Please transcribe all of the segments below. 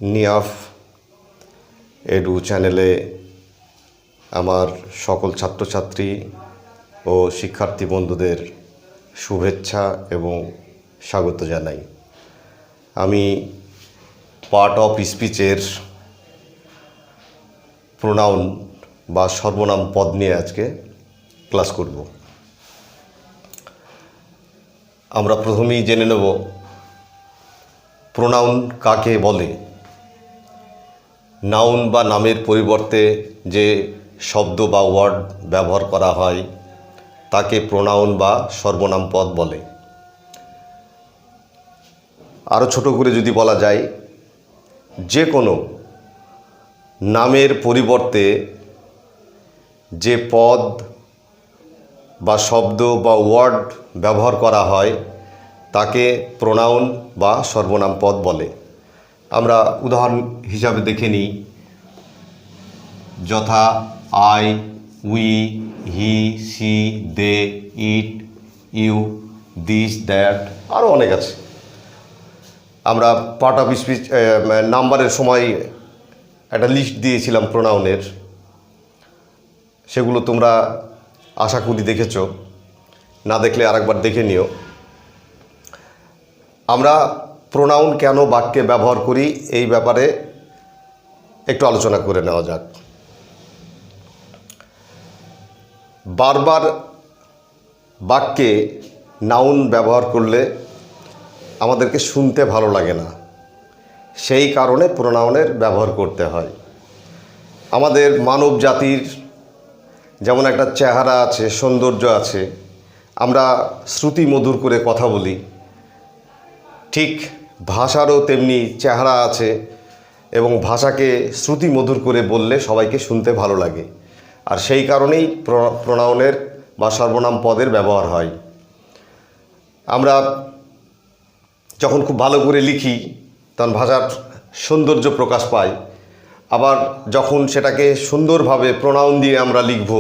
নিয়াফ edu চ্যানেলে আমার সকল ছাত্রছাত্রী ও শিক্ষার্থী বন্ধুদের শুভেচ্ছা এবং স্বাগত জানাই। আমি পার্ট অফ স্পিচের প্রোনাউন বা সর্বনাম পদ নিয়ে আজকে ক্লাস করব। আমরা প্রথমেই জেনে নেব প্রোনাউন কাকে বলে। নাউন বা নামের পরিবর্তে যে শব্দ বা ওয়ার্ড ব্যবহার করা হয় তাকে প্রোনাউন বা সর্বনাম পদ বলে। আরও ছোট করে যদি বলা যায়, যে কোনো নামের পরিবর্তে যে পদ বা শব্দ বা ওয়ার্ড ব্যবহার করা হয় তাকে প্রোনাউন বা সর্বনাম পদ বলে। আমরা উদাহরণ হিসাবে দেখে নিই, যথা I, we, he, she, they, it, you, this, that, আরও অনেক আছে। আমরা পার্ট অফ স্পিচ নাম্বারের সময় একটা লিস্ট দিয়েছিলাম প্রোনাউনের, সেগুলো তোমরা আশা করি দেখেছ, না দেখলে আরেকবার দেখে নিও। আমরা প্রোনাউন কেন বাক্যে ব্যবহার করি এই ব্যাপারে একটু আলোচনা করে নেওয়া যাক। বারবার বাক্যে নাউন ব্যবহার করলে আমাদেরকে শুনতে ভালো লাগে না, সেই কারণে প্রোনাউনের ব্যবহার করতে হয়। আমাদের মানব জাতির যেমন একটা চেহারা আছে, সৌন্দর্য আছে, আমরা শ্রুতি মধুর করে কথা বলি, ঠিক ভাষারও তেমনি চেহারা আছে এবং ভাষাকে শ্রুতি মধুর করে বললে সবাইকে শুনতে ভালো লাগে। আর সেই কারণেই প্রোনাউনের বা সর্বনাম পদের ব্যবহার হয়। আমরা যখন খুব ভালো করে লিখি তখন ভাষার সৌন্দর্য প্রকাশ পায়, আবার যখন সেটাকে সুন্দরভাবে প্রোনাউন দিয়ে আমরা লিখব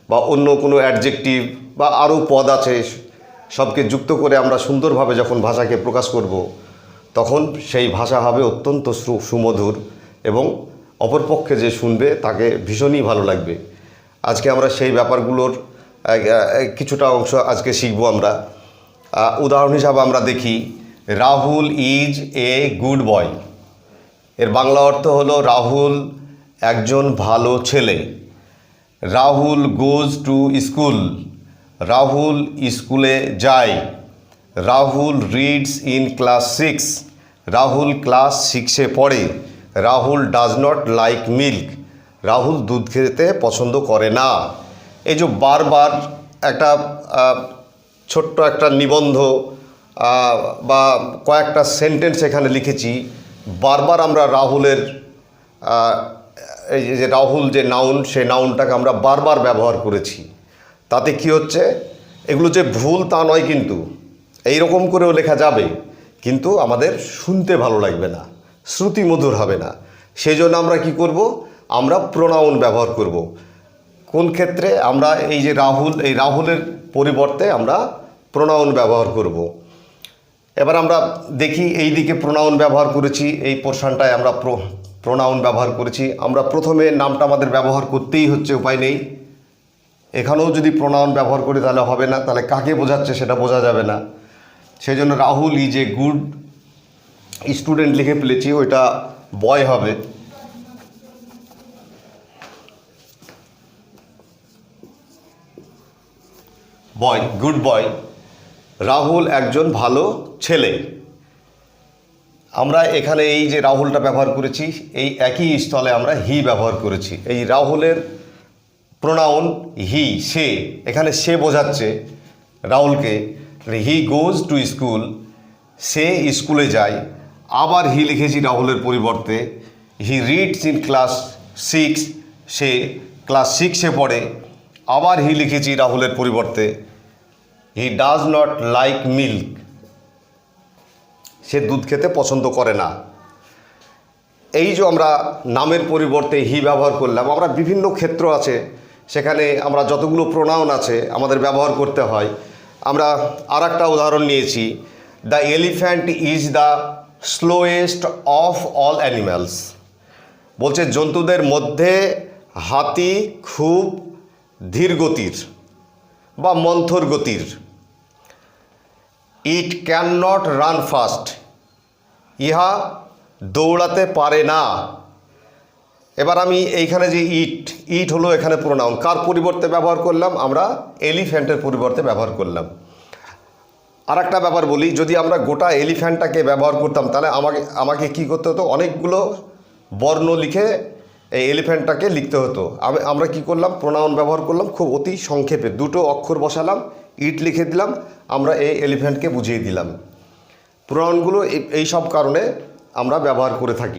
বা অন্য কোনো অ্যাডজেক্টিভ বা আরও পদ আছে সবকে যুক্ত করে আমরা সুন্দরভাবে যখন ভাষাকে প্রকাশ করব তখন সেই ভাষা হবে অত্যন্ত সুমধুর এবং অপরপক্ষে যে শুনবে তাকে ভীষণই ভালো লাগবে। আজকে আমরা সেই ব্যাপারগুলোর কিছুটা অংশ আজকে শিখব আমরা। উদাহরণ হিসাবে আমরা দেখি, Rahul is a good boy. এর বাংলা অর্থ হলো রাহুল একজন ভালো ছেলে। Rahul goes to school. Rahul স্কুলে যায়। Rahul reads in class 6। Rahul class 6-এ পড়ে। Rahul does not like milk. Rahul দুধ খেতে পছন্দ করে না। এই যে বারবার একটা ছোট্ট একটা নিবন্ধ বা কয়েকটা সেন্টেন্স এখানে লিখেছি, বারবার আমরা রাহুলের এই যে রাহুল যে নাউন, সেই নাউনটাকে আমরা বারবার ব্যবহার করেছি। তাতে কি হচ্ছে, এগুলো যে ভুল তা নয়, কিন্তু এইরকম করেও লেখা যাবে, কিন্তু আমাদের শুনতে ভালো লাগবে না, শ্রুতি মধুর হবে না। সেই জন্য আমরা কি করব, আমরা প্রোনাউন ব্যবহার করব। কোন ক্ষেত্রে আমরা এই যে রাহুল, এই রাহুলের পরিবর্তে আমরা প্রোনাউন ব্যবহার করব। এবার আমরা দেখি এই দিকে প্রোনাউন ব্যবহার করেছি, এই পোর্শনটায় আমরা প্রোনাউন ব্যবহার করেছি। আমরা প্রথমে নামটা আমাদের ব্যবহার করতেই হচ্ছে, উপায় নেই। এখানেও যদি প্রোনাউন ব্যবহার করি তাহলে হবে না, তাহলে কাকে বোঝাচ্ছে সেটা বোঝা যাবে না। সেই জন্য Rahul is a good student লিখে ফেলেছি, ওইটা বয় হবে। বয়, গুড বয়। রাহুল একজন ভালো ছেলে। আমরা এখানে এই যে রাহুলটা ব্যবহার করেছি, এই একই স্থলে আমরা হি ব্যবহার করেছি। এই রাহুলের প্রোনাউন হি, সে। এখানে সে বোঝাচ্ছে রাহুলকে। হি গোজ টু স্কুল। সে স্কুলে যায়। আবার হি লিখেছি রাহুলের পরিবর্তে। He reads in class 6। সে ক্লাস 6-এ পড়ে। আবার হি লিখেছি রাহুলের পরিবর্তে। He does not like milk. সে দুধ খেতে পছন্দ করে না। এই যে আমরা নামের পরিবর্তে হি ব্যবহার করলাম, আমরা বিভিন্ন ক্ষেত্র আছে সেখানে আমরা যতগুলো প্রোনাউন আছে আমাদের ব্যবহার করতে হয়। আমরা আর একটা উদাহরণ নিয়েছি, the elephant is the slowest of all animals. বলছে জন্তুদের মধ্যে হাতি খুব ধীর গতির বা মন্থর গতির। It can not run fast, ইহা দৌড়াতে পারে না। এবার আমি এইখানে যে ইট, ইট হলো এখানে প্রোনাউন, কার পরিবর্তে ব্যবহার করলাম? আমরা এলিফ্যান্টের পরিবর্তে ব্যবহার করলাম। আর একটা ব্যাপার বলি, যদি আমরা গোটা এলিফ্যান্টটাকে ব্যবহার করতাম তাহলে আমাকে কী করতে হতো? অনেকগুলো বর্ণ লিখে এই এলিফ্যান্টটাকে লিখতে হতো। আমরা কি করলাম? প্রোনাউন ব্যবহার করলাম খুব অতি সংক্ষেপে, দুটো অক্ষর বসালাম, ইট লিখে দিলাম, আমরা এই এলিফ্যান্টকে বুঝিয়ে দিলাম। প্রোনাউনগুলো এই সব কারণে আমরা ব্যবহার করে থাকি।